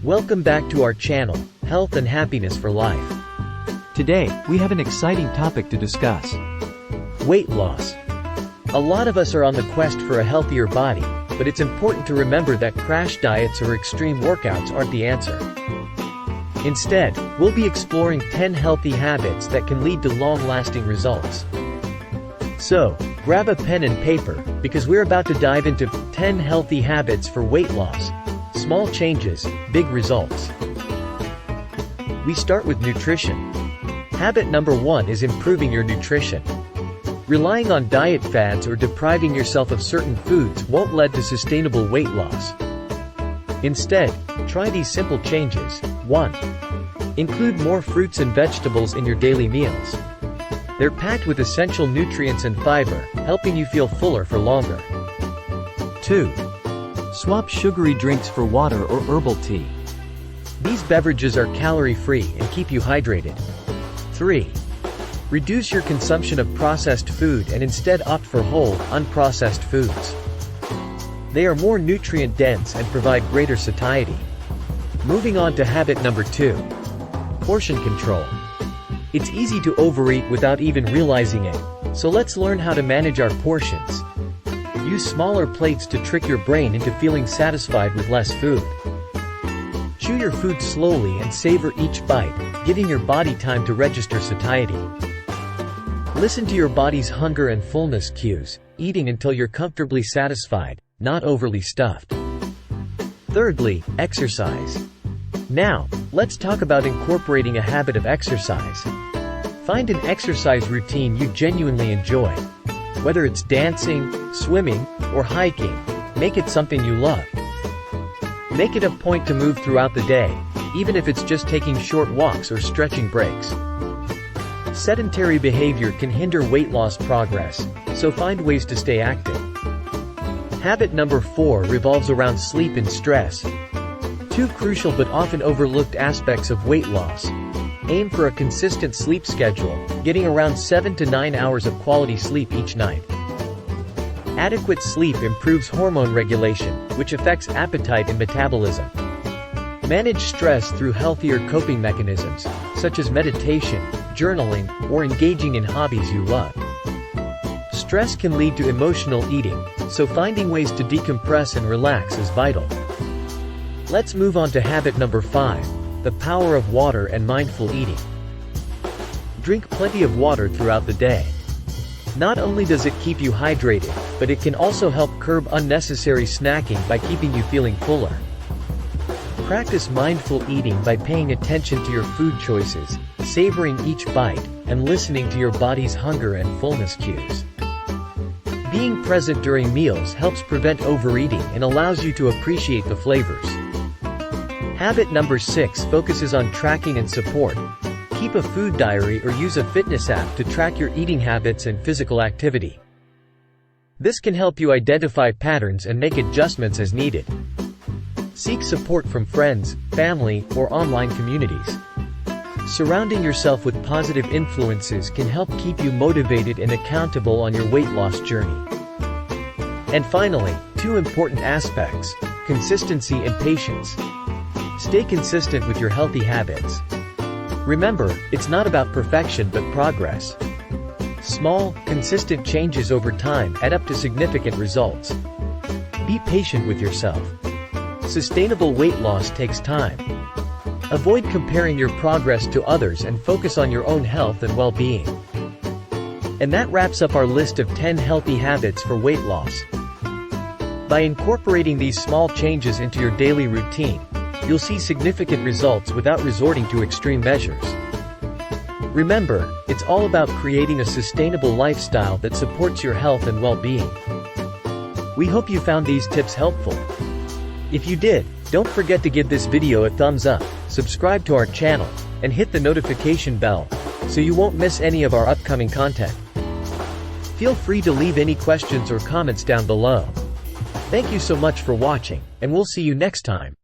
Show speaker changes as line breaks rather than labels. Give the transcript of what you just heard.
Welcome back to our channel, Health and Happiness for Life.
Today, we have an exciting topic to discuss.
Weight loss. A lot of us are on the quest for a healthier body, but it's important to remember that crash diets or extreme workouts aren't the answer. Instead, we'll be exploring 10 healthy habits that can lead to long-lasting results. So, grab a pen and paper, because we're about to dive into 10 healthy habits for weight loss. Small changes, big results. We start with nutrition. Habit number 1 is improving your nutrition. Relying on diet fads or depriving yourself of certain foods won't lead to sustainable weight loss. Instead, try these simple changes. 1. Include more fruits and vegetables in your daily meals. They're packed with essential nutrients and fiber, helping you feel fuller for longer. 2.
Swap sugary drinks for water or herbal tea.
These beverages are calorie-free and keep you hydrated. 3. Reduce your consumption of processed food and instead opt for whole, unprocessed foods. They are more nutrient-dense and provide greater satiety. Moving on to habit number 2. Portion control. It's easy to overeat without even realizing it, so let's learn how to manage our portions. Use smaller plates to trick your brain into feeling satisfied with less food. Chew your food slowly and savor each bite, giving your body time to register satiety. Listen to your body's hunger and fullness cues, eating until you're comfortably satisfied, not overly stuffed. Thirdly, exercise. Now, let's talk about incorporating a habit of exercise. Find an exercise routine you genuinely enjoy. Whether it's dancing, swimming, or hiking, make it something you love. Make it a point to move throughout the day, even if it's just taking short walks or stretching breaks. Sedentary behavior can hinder weight loss progress, so find ways to stay active. Habit number 4 revolves around sleep and stress. Two crucial but often overlooked aspects of weight loss. Aim for a consistent sleep schedule, getting around 7 to 9 hours of quality sleep each night. Adequate sleep improves hormone regulation, which affects appetite and metabolism. Manage stress through healthier coping mechanisms, such as meditation, journaling, or engaging in hobbies you love. Stress can lead to emotional eating, so finding ways to decompress and relax is vital. Let's move on to habit number 5. The power of water and mindful eating. Drink plenty of water throughout the day. Not only does it keep you hydrated, but it can also help curb unnecessary snacking by keeping you feeling fuller. Practice mindful eating by paying attention to your food choices, savoring each bite, and listening to your body's hunger and fullness cues. Being present during meals helps prevent overeating and allows you to appreciate the flavors. Habit number 6 focuses on tracking and support. Keep a food diary or use a fitness app to track your eating habits and physical activity. This can help you identify patterns and make adjustments as needed. Seek support from friends, family, or online communities. Surrounding yourself with positive influences can help keep you motivated and accountable on your weight loss journey. And finally, 2 important aspects: consistency and patience. Stay consistent with your healthy habits. Remember, it's not about perfection but progress. Small, consistent changes over time add up to significant results. Be patient with yourself. Sustainable weight loss takes time. Avoid comparing your progress to others and focus on your own health and well-being. And that wraps up our list of 10 healthy habits for weight loss. By incorporating these small changes into your daily routine, you'll see significant results without resorting to extreme measures. Remember, it's all about creating a sustainable lifestyle that supports your health and well-being. We hope you found these tips helpful. If you did, don't forget to give this video a thumbs up, subscribe to our channel, and hit the notification bell, so you won't miss any of our upcoming content. Feel free to leave any questions or comments down below. Thank you so much for watching, and we'll see you next time.